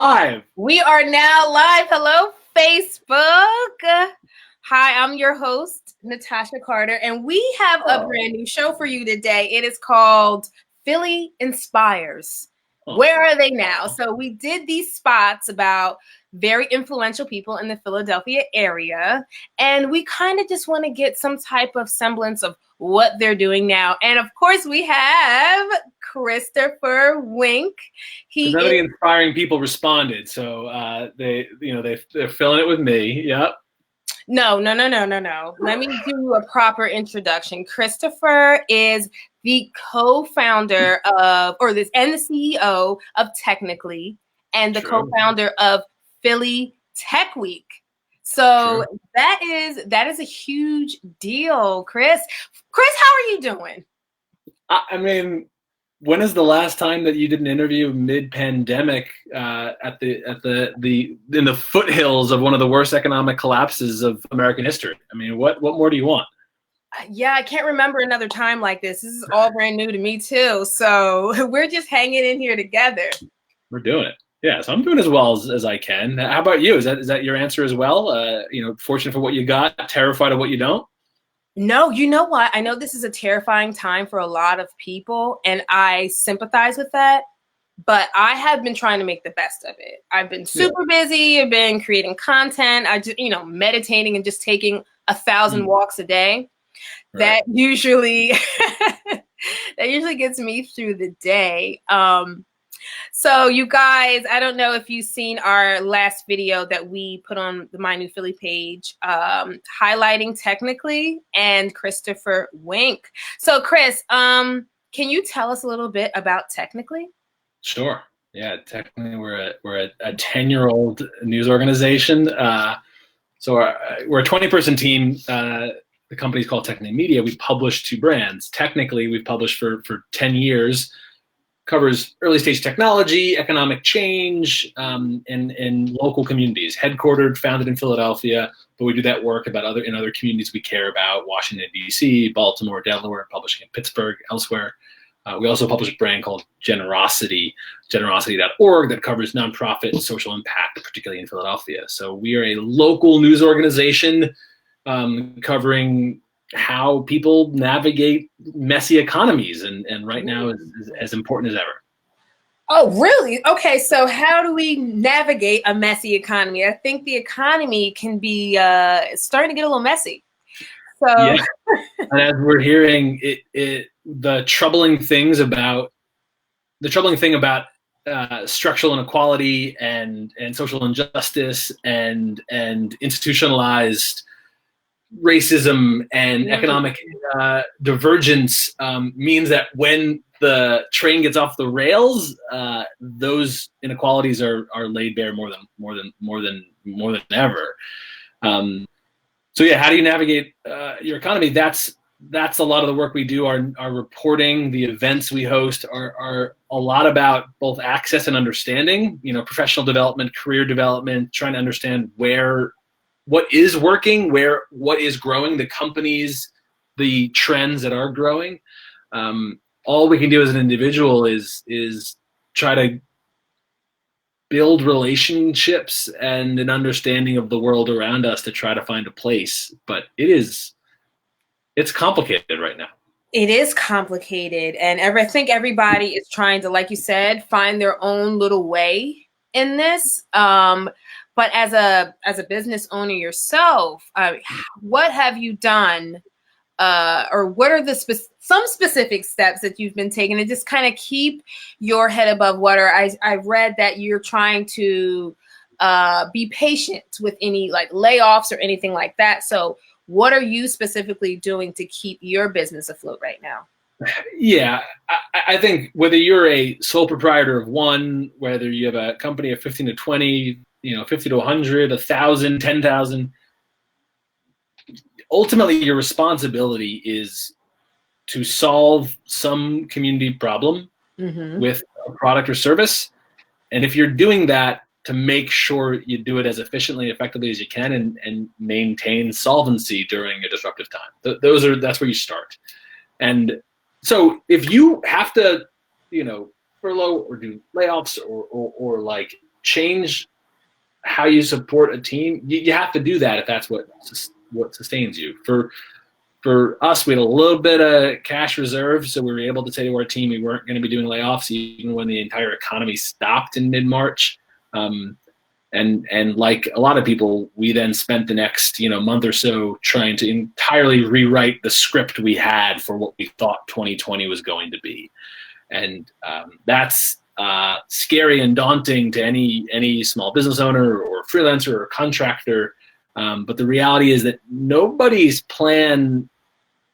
Live. We are now live. Hello, Facebook. Hi, I'm your host, Natasha Carter, and we have a brand new show for you today. It is called Philly Inspires. Where are they now? So we did these spots about very influential people in the Philadelphia area, and we kind of just want to get some type of semblance of what they're doing now. And of course, we have Christopher Wink. None of the inspiring people responded, so they're filling it with me. Yep. No. Let me do a proper introduction. Christopher is the co-founder of, and the CEO of Technically, and the co-founder of Philly Tech Week. So that is a huge deal, Chris. Chris, how are you doing? I mean, when is the last time that you did an interview mid-pandemic in the foothills of one of the worst economic collapses of American history? I mean, what more do you want? Yeah, I can't remember another time like this. This is all brand new to me too. So we're just hanging in here together. We're doing it. Yeah, so I'm doing as well as I can. How about you? Is that your answer as well? Fortunate for what you got, terrified of what you don't? No, you know what? I know this is a terrifying time for a lot of people, and I sympathize with that, but I have been trying to make the best of it. I've been super busy. I've been creating content. I just, meditating and just taking 1,000 walks a day. Right. That usually gets me through the day. So you guys, I don't know if you've seen our last video that we put on the My New Philly page, highlighting Technically and Christopher Wink. So Chris, can you tell us a little bit about Technically? Sure. Yeah, technically we're a 10-year-old news organization. So we're a 20-person team. The company's called Technically Media. We publish 2 brands. Technically, we've published for 10 years. Covers early stage technology, economic change, in local communities. Headquartered, founded in Philadelphia, but we do that work in other communities we care about: Washington D.C., Baltimore, Delaware, publishing in Pittsburgh, elsewhere. We also publish a brand called Generosity, generosity.org, that covers nonprofit and social impact, particularly in Philadelphia. So we are a local news organization covering how people navigate messy economies, and right now is as important as ever. Oh, really? Okay, so how do we navigate a messy economy? I think the economy can be starting to get a little messy. So yeah. And as we're hearing, the troubling thing about structural inequality and social injustice and institutionalized racism and economic divergence means that when the train gets off the rails, those inequalities are laid bare more than ever. So yeah, how do you navigate your economy? That's a lot of the work we do. Our reporting, the events we host are a lot about both access and understanding. Professional development, career development, trying to understand what is working, what is growing, the companies, the trends that are growing. All we can do as an individual is try to build relationships and an understanding of the world around us to try to find a place. But it's complicated right now. It is complicated, and I think everybody is trying to, like you said, find their own little way in this. But as a business owner yourself, what have you done, or what are some specific steps that you've been taking to just kind of keep your head above water? I read that you're trying to be patient with any like layoffs or anything like that. So what are you specifically doing to keep your business afloat right now? Yeah, I think whether you're a sole proprietor of one, whether you have a company of 15 to 20, 50 to 100, 1,000, 10,000, ultimately your responsibility is to solve some community problem with a product or service. And if you're doing that, to make sure you do it as efficiently and effectively as you can, and maintain solvency during a disruptive time. That's where you start. And so if you have to, furlough or do layoffs or like change how you support a team, you have to do that if that's what sustains you. For us, we had a little bit of cash reserve, so we were able to say to our team we weren't going to be doing layoffs even when the entire economy stopped in mid-March. And like a lot of people, we then spent the next month or so trying to entirely rewrite the script we had for what we thought 2020 was going to be, and that's scary and daunting to any small business owner or freelancer or contractor. But the reality is that nobody's plan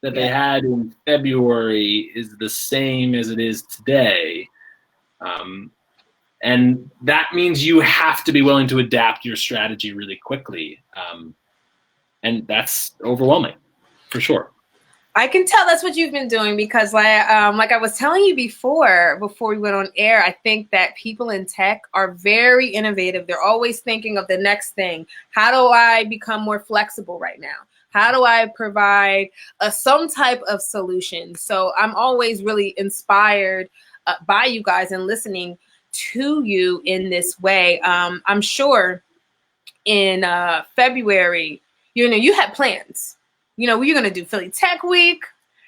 that they had in February is the same as it is today. And that means you have to be willing to adapt your strategy really quickly. And that's overwhelming, for sure. I can tell that's what you've been doing because like I was telling you before we went on air, I think that people in tech are very innovative. They're always thinking of the next thing. How do I become more flexible right now? How do I provide some type of solution? So I'm always really inspired by you guys and listening to you in this way. I'm sure in February, you had plans. We were going to do Philly Tech Week.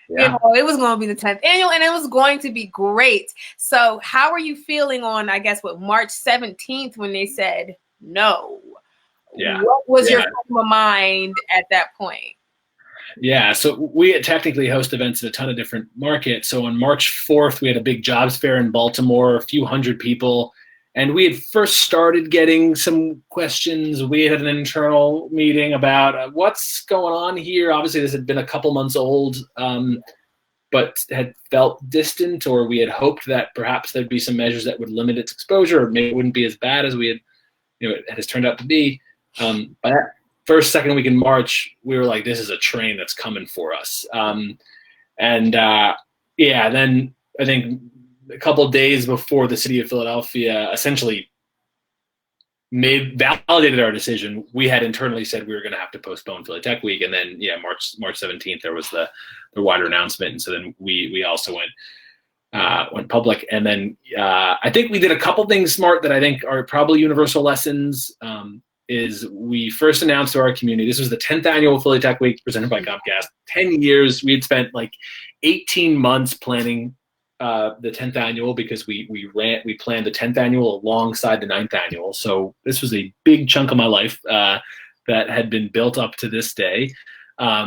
Yeah. It was going to be the 10th annual, and it was going to be great. So how are you feeling on, I guess, March 17th when they said no? Yeah. What was your frame of mind at that point? Yeah, so we technically host events in a ton of different markets. So on March 4th, we had a big jobs fair in Baltimore, a few hundred people. And we had first started getting some questions. We had an internal meeting about what's going on here. Obviously, this had been a couple months old, but had felt distant, or we had hoped that perhaps there'd be some measures that would limit its exposure, or maybe it wouldn't be as bad as we had, it has turned out to be. But that first, second week in March, we were like, this is a train that's coming for us. Then I think a couple of days before the city of Philadelphia essentially validated our decision, we had internally said we were going to have to postpone Philly Tech Week. And then, March 17th, there was the wider announcement. And so then we also went public. And then I think we did a couple things smart that I think are probably universal lessons. Is we first announced to our community, this was the 10th annual Philly Tech Week presented by Comcast. 10 years, we had spent like 18 months planning the 10th annual because we planned the 10th annual alongside the 9th annual. So this was a big chunk of my life that had been built up to this day. A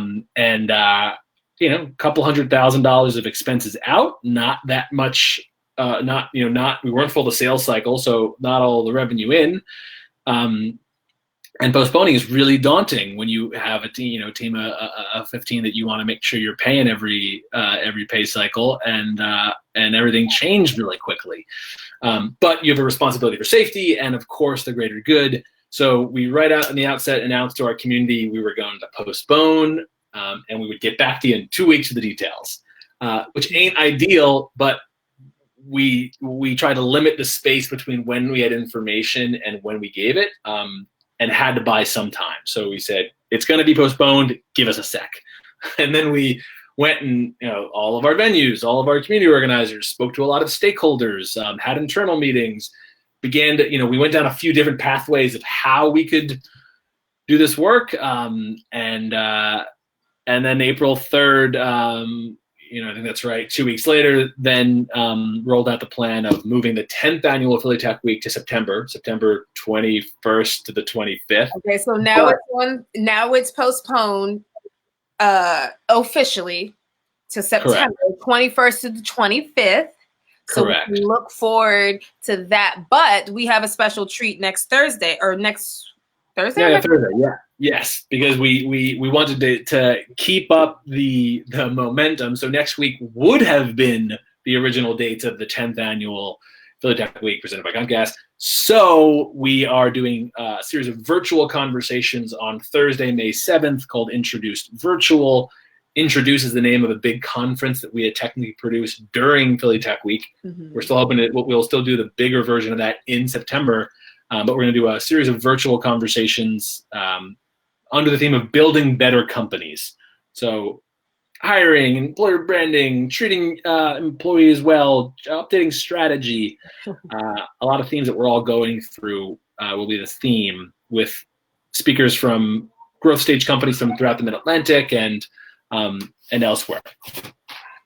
couple $100,000 of expenses out, not that much, we weren't full the sales cycle, so not all the revenue in. And postponing is really daunting when you have a team of 15 that you want to make sure you're paying every pay cycle, and everything changed really quickly. But you have a responsibility for safety and, of course, the greater good. So we right out in the outset announced to our community we were going to postpone, and we would get back to you in 2 weeks with the details, which ain't ideal, but we try to limit the space between when we had information and when we gave it. And had to buy some time. So we said, it's going to be postponed, give us a sec. And then we went and, all of our venues, all of our community organizers spoke to a lot of stakeholders, had internal meetings, began to, we went down a few different pathways of how we could do this work. And then April 3rd, I think that's right, 2 weeks later, then rolled out the plan of moving the 10th annual Philly Tech Week to September 21st to the 25th. Okay, so now it's postponed officially to September 21st to the 25th. So Correct. We look forward to that. But we have a special treat next Thursday. Thursday? Yeah, Thursday, yeah. Yes, because we wanted to keep up the momentum. So next week would have been the original dates of the 10th annual Philly Tech Week presented by Comcast. So we are doing a series of virtual conversations on Thursday, May 7th called Introduced Virtual. Introduce is the name of a big conference that we had technically produced during Philly Tech Week. Mm-hmm. We're still hoping we'll still do the bigger version of that in September. But we're going to do a series of virtual conversations under the theme of building better companies. So hiring, employer branding, treating employees well, updating strategy. A lot of themes that we're all going through will be the theme with speakers from growth stage companies from throughout the Mid-Atlantic and elsewhere.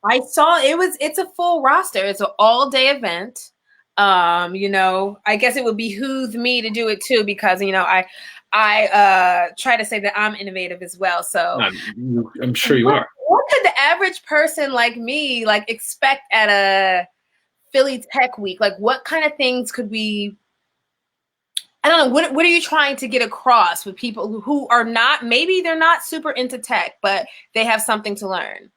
I saw it's a full roster. It's an all-day event. I guess it would behoove me to do it too, because I try to say that I'm innovative as well. So I'm sure you are. What could the average person like me expect at a Philly Tech Week? Like, what kind of things could we? I don't know. What are you trying to get across with people who are not, maybe they're not super into tech, but they have something to learn?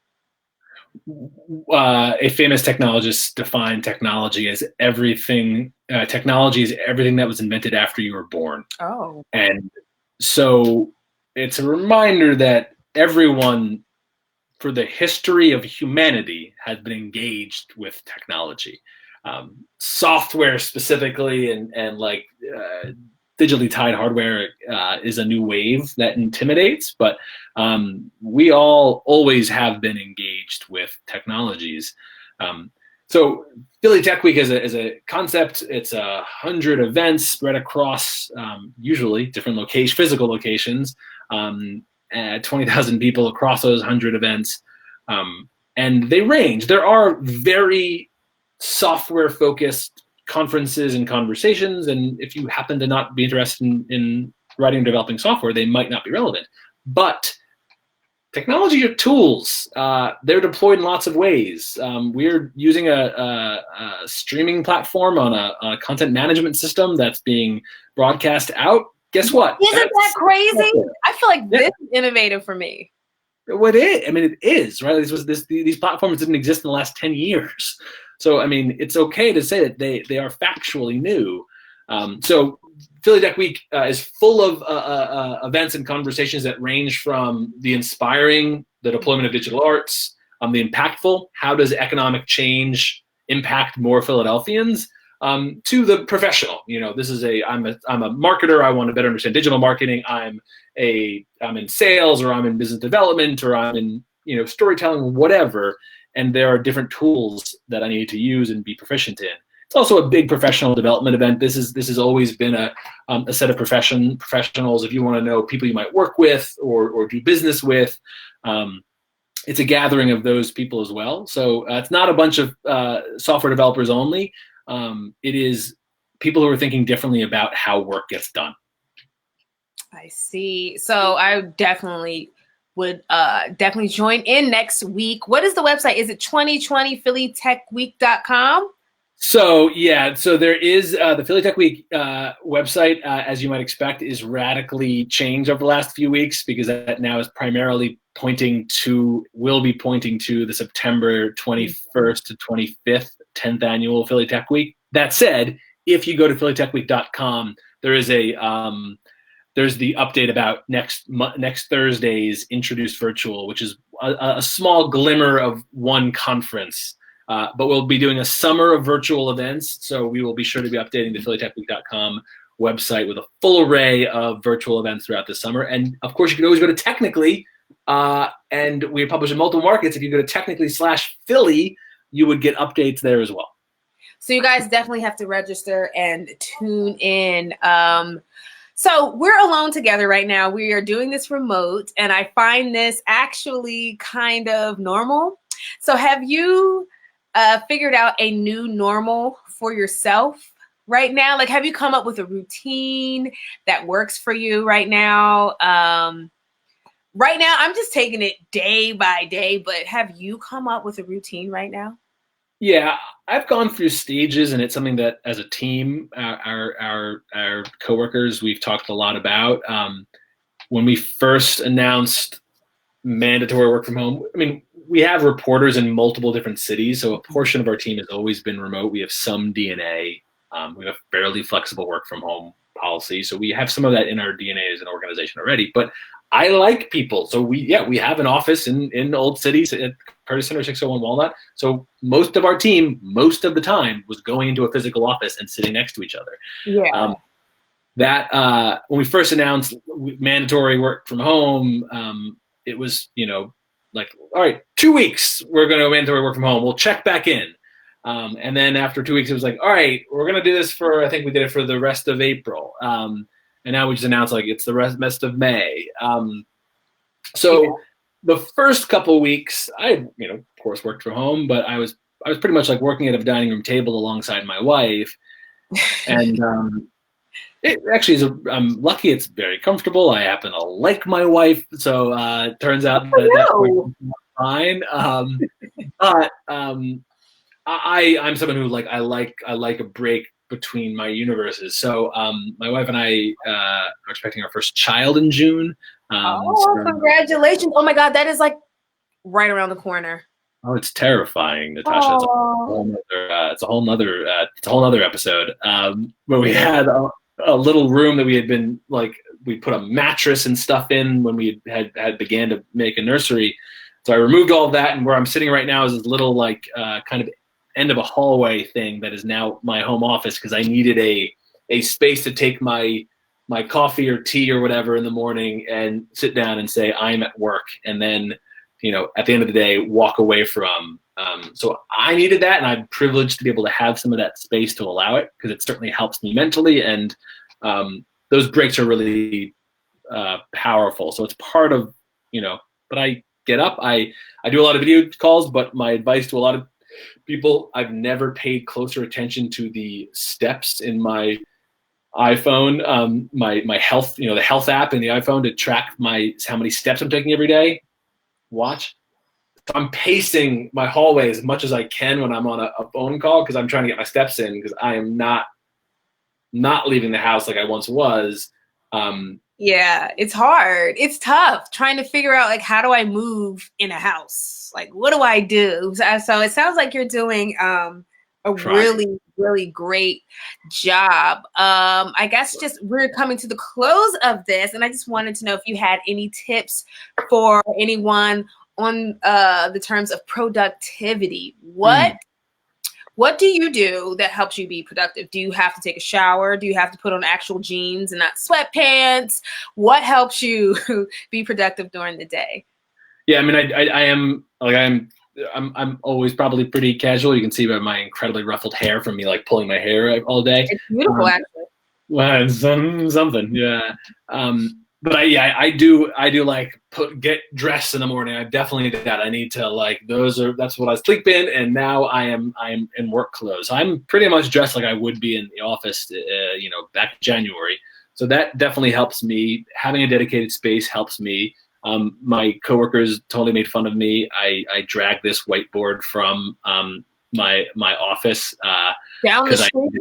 A famous technologist defined technology as everything. Technology is everything that was invented after you were born. Oh. And so it's a reminder that everyone for the history of humanity has been engaged with technology. Software specifically and digitally tied hardware is a new wave that intimidates, but we all always have been engaged with technologies. So Philly Tech Week is a concept. It's 100 events spread across usually different physical locations, 20,000 people across those 100 events. And they range. There are very software-focused conferences and conversations, and if you happen to not be interested in writing and developing software, they might not be relevant. But technology are tools. They're deployed in lots of ways. We're using a streaming platform on a content management system that's being broadcast out. Guess what? Isn't that crazy? I feel like this is innovative for me. What it is? I mean, it is, right? These platforms didn't exist in the last 10 years. So, I mean, it's okay to say that they are factually new. So Philly Tech Week is full of events and conversations that range from the inspiring, the deployment of digital arts, the impactful, how does economic change impact more Philadelphians, to the professional. This is I'm a marketer. I want to better understand digital marketing. I'm in sales, or I'm in business development, or I'm in storytelling, whatever. And there are different tools that I need to use and be proficient in. It's also a big professional development event. This has always been a set of professionals. If you want to know people you might work with or do business with, it's a gathering of those people as well. So it's not a bunch of software developers only. It is people who are thinking differently about how work gets done. I see. So I definitely would definitely join in next week. What is the website? Is it 2020 phillytechweek.com? So there is the Philly Tech Week website, as you might expect, is radically changed over the last few weeks, because that now is primarily will be pointing to the September 21st to 25th 10th annual Philly Tech Week. That said, if you go to phillytechweek.com, there is there's the update about next Thursday's Introduce Virtual, which is a small glimmer of one conference. But we'll be doing a summer of virtual events, so we will be sure to be updating the phillytechweek.com website with a full array of virtual events throughout the summer. And of course, you can always go to Technically, and we publish in multiple markets. If you go to technically/Philly, you would get updates there as well. So you guys definitely have to register and tune in. So we're alone together right now. We are doing this remote, and I find this actually kind of normal. So have you figured out a new normal for yourself right now? Like, have you come up with a routine that works for you right now? Right now, I'm just taking it day by day, but have you come up with a routine right now? Yeah, I've gone through stages, and it's something that, as a team, our coworkers, we've talked a lot about. When we first announced mandatory work from home, I mean, we have reporters in multiple different cities, so a portion of our team has always been remote. We have some DNA. We have a fairly flexible work from home policy, so we have some of that in our DNA as an organization already. But I like people, so we have an office in Old City at Curtis Center, 601 Walnut. So most of our team, most of the time, was going into a physical office and sitting next to each other. Yeah. When we first announced mandatory work from home, it was like, all right, 2 weeks, we're going to mandatory work from home. We'll check back in. And then after 2 weeks, it was like, all right, we're going to do this for, I think we did it for the rest of April. And now we just announced like it's the rest of May. So the first couple of weeks, I, of course, worked from home, but I was pretty much like working at a dining room table alongside my wife. And it actually is, I'm lucky it's very comfortable. I happen to like my wife. So it turns out that fine. But I'm someone who I like a break between my universes. So my wife and I are expecting our first child in June. Congratulations. Oh my God, that is like right around the corner. Oh, it's terrifying, Natasha. It's a whole nother episode. Where we had a little room that we had been we put a mattress and stuff in when we had began to make a nursery. So I removed all of that, and where I'm sitting right now is this little kind of end of a hallway thing that is now my home office, because I needed a space to take my coffee or tea or whatever in the morning and sit down and say I'm at work, and then at the end of the day walk away from. So I needed that, and I'm privileged to be able to have some of that space to allow it, because it certainly helps me mentally, and those breaks are really powerful. So it's part of but I get up, I do a lot of video calls, but my advice to a lot of people, I've never paid closer attention to the steps in my iPhone, my health, the health app in the iPhone to track how many steps I'm taking every day. Watch. So I'm pacing my hallway as much as I can when I'm on a phone call, because I'm trying to get my steps in, because I am not leaving the house like I once was. Yeah, it's hard. It's tough trying to figure out how do I move in a house? What do I do? So it sounds like you're doing a really, really great job. I guess just we're coming to the close of this, and I just wanted to know if you had any tips for anyone on the terms of productivity. What do you do that helps you be productive? Do you have to take a shower? Do you have to put on actual jeans and not sweatpants? What helps you be productive during the day? Yeah, I mean, I'm always probably pretty casual. You can see by my incredibly ruffled hair from me pulling my hair all day. It's beautiful, actually. Well, it's something, yeah. But I do get dressed in the morning. I definitely do that. I need to that's what I sleep in, and now I am in work clothes. I'm pretty much dressed like I would be in the office, back in January. So that definitely helps me. Having a dedicated space helps me. My coworkers totally made fun of me. I dragged this whiteboard from my office down the street.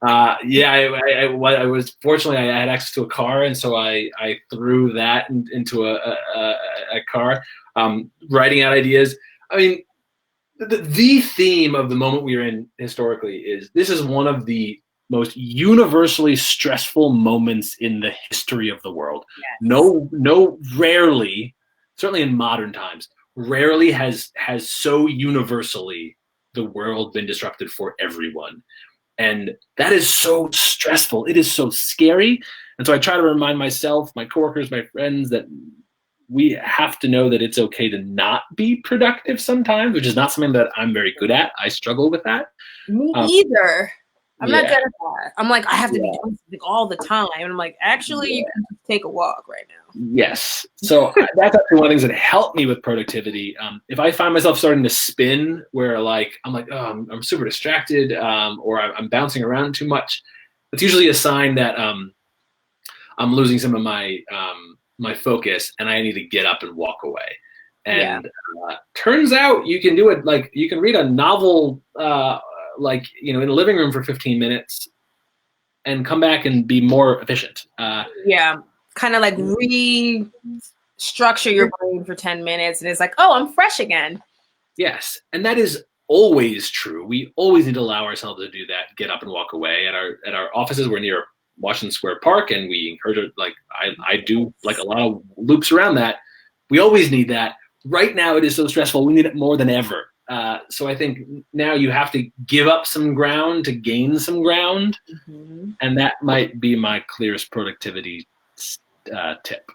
I was fortunately I had access to a car, and so I threw that into a car, writing out ideas. I mean, the theme of the moment we are in historically is this is one of the most universally stressful moments in the history of the world. Yes. No, rarely, certainly in modern times, rarely has so universally the world been disrupted for everyone. And that is so stressful. It is so scary. And so I try to remind myself, my coworkers, my friends, that we have to know that it's okay to not be productive sometimes, which is not something that I'm very good at. I struggle with that. Me either. I'm not good at that. I'm I have to be doing something all the time. And I'm actually, you can just take a walk right now. Yes. So that's actually one of the things that helped me with productivity. If I find myself starting to spin where I'm super distracted, or I'm bouncing around too much, it's usually a sign that I'm losing some of my my focus, and I need to get up and walk away. And turns out you can do it. You can read a novel in the living room for 15 minutes and come back and be more efficient. Kind of restructure your brain for 10 minutes, and it's oh, I'm fresh again. Yes, and that is always true. We always need to allow ourselves to do that, get up and walk away. At our offices, we're near Washington Square Park, and we encourage it. I do a lot of loops around that. We always need that. Right now, it is so stressful. We need it more than ever. So I think now you have to give up some ground to gain some ground, and that might be my clearest productivity tip.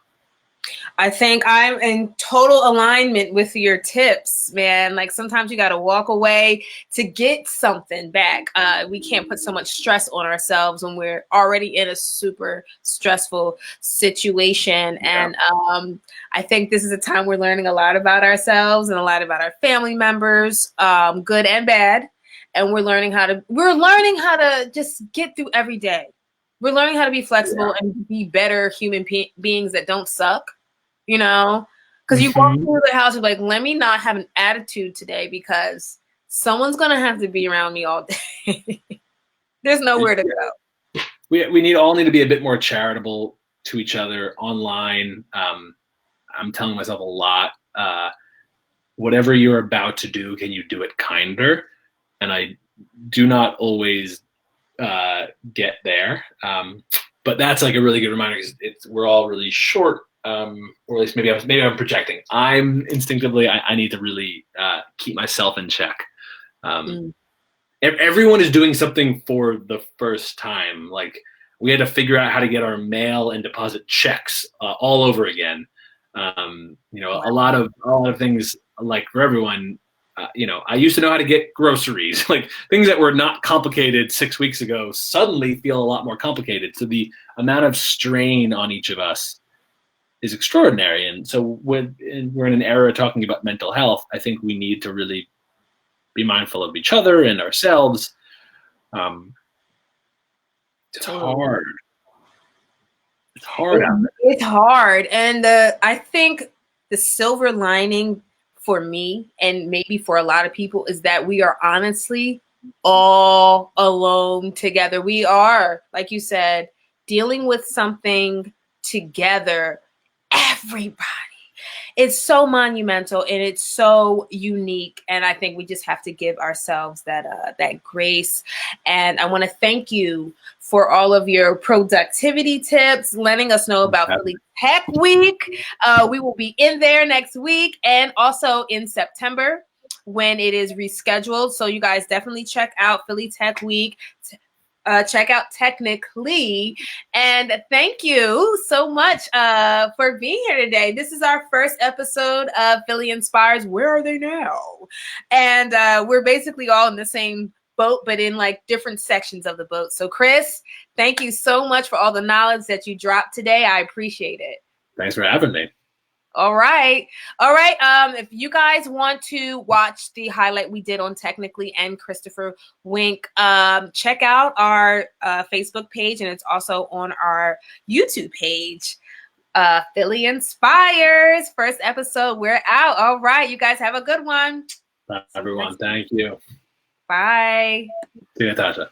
I think I'm in total alignment with your tips, man. Like sometimes you got to walk away to get something back. We can't put so much stress on ourselves when we're already in a super stressful situation. Yeah. And I think this is a time we're learning a lot about ourselves and a lot about our family members, good and bad. And we're learning how to just get through every day. We're learning how to be flexible and be better human beings that don't suck. You know, because you walk through the house, you're like, let me not have an attitude today because someone's going to have to be around me all day. There's nowhere to go. We all need to be a bit more charitable to each other online. I'm telling myself a lot, whatever you're about to do, can you do it kinder? And I do not always get there. But that's like a really good reminder because we're all really short. Or at least maybe I'm projecting. I'm instinctively, I need to really keep myself in check. Everyone is doing something for the first time. Like we had to figure out how to get our mail and deposit checks all over again. A lot of things like for everyone. I used to know how to get groceries, like things that were not complicated 6 weeks ago suddenly feel a lot more complicated. So the amount of strain on each of us is extraordinary. And so we're in an era talking about mental health, I think we need to really be mindful of each other and ourselves. It's hard. It's hard out there. It's hard. And I think the silver lining for me and maybe for a lot of people is that we are honestly all alone together. We are, like you said, dealing with something together. Everybody. It's so monumental and it's so unique. And I think we just have to give ourselves that grace. And I want to thank you for all of your productivity tips, letting us know about Philly Tech Week. We will be in there next week and also in September when it is rescheduled. So you guys definitely check out Philly Tech Week. Check out Technically. And thank you so much for being here today. This is our first episode of Philly Inspires. Where are they now? And we're basically all in the same boat, but in like different sections of the boat. So Chris, thank you so much for all the knowledge that you dropped today. I appreciate it. Thanks for having me. All right. If you guys want to watch the highlight we did on Technically and Christopher Wink, check out our Facebook page, and it's also on our YouTube page. Philly Inspires, first episode. We're out. All right. You guys have a good one. Bye, everyone. Thank you. Bye. See you, Natasha.